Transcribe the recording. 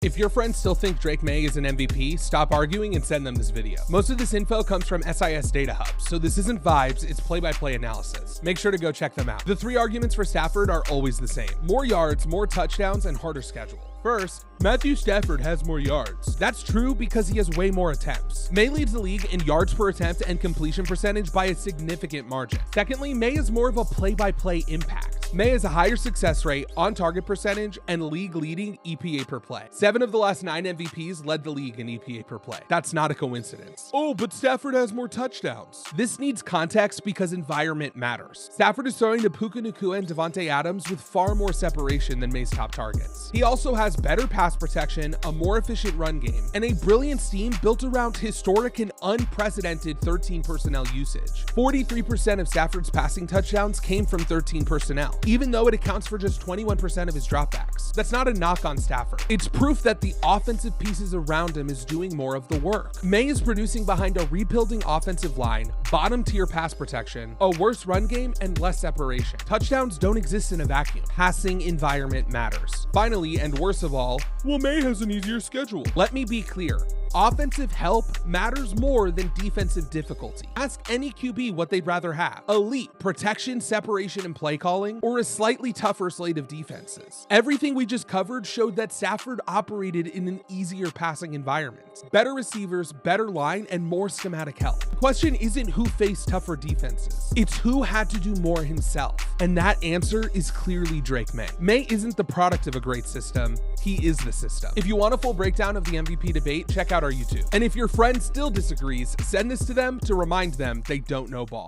If your friends still think Drake Maye is an MVP, stop arguing and send them this video. Most of this info comes from SIS Data Hub, so this isn't vibes, it's play-by-play analysis. Make sure to go check them out. The three arguments for Stafford are always the same: more yards, more touchdowns, and harder schedule. First, Matthew Stafford has more yards. That's true because he has way more attempts. Maye leads the league in yards per attempt and completion percentage by a significant margin. Secondly, Maye is more of a play-by-play impact. Maye has a higher success rate, on-target percentage, and league-leading EPA per play. 7 of the last 9 MVPs led the league in EPA per play. That's not a coincidence. Oh, but Stafford has more touchdowns. This needs context because environment matters. Stafford is throwing to Puka Nacua and Devontae Adams with far more separation than Maye's top targets. He also has better pass protection, a more efficient run game, and a brilliant scheme built around historic and unprecedented 13 personnel usage. 43% of Stafford's passing touchdowns came from 13 personnel, even though it accounts for just 21% of his dropbacks. That's not a knock on Stafford. It's proof that the offensive pieces around him is doing more of the work. Maye is producing behind a rebuilding offensive line, bottom-tier pass protection, a worse run game, and less separation. Touchdowns don't exist in a vacuum. Passing environment matters. Finally, and worst of all, well, Maye has an easier schedule. Let me be clear. Offensive help matters more than defensive difficulty. Ask any QB what they'd rather have: elite protection, separation, and play calling, or a slightly tougher slate of defenses. Everything we just covered showed that Stafford operated in an easier passing environment. Better receivers, better line, and more schematic help. The question isn't who faced tougher defenses. It's who had to do more himself. And that answer is clearly Drake Maye. Maye isn't the product of a great system. He is the system. If you want a full breakdown of the MVP debate, check out our YouTube. And if your friend still disagrees, send this to them to remind them they don't know ball.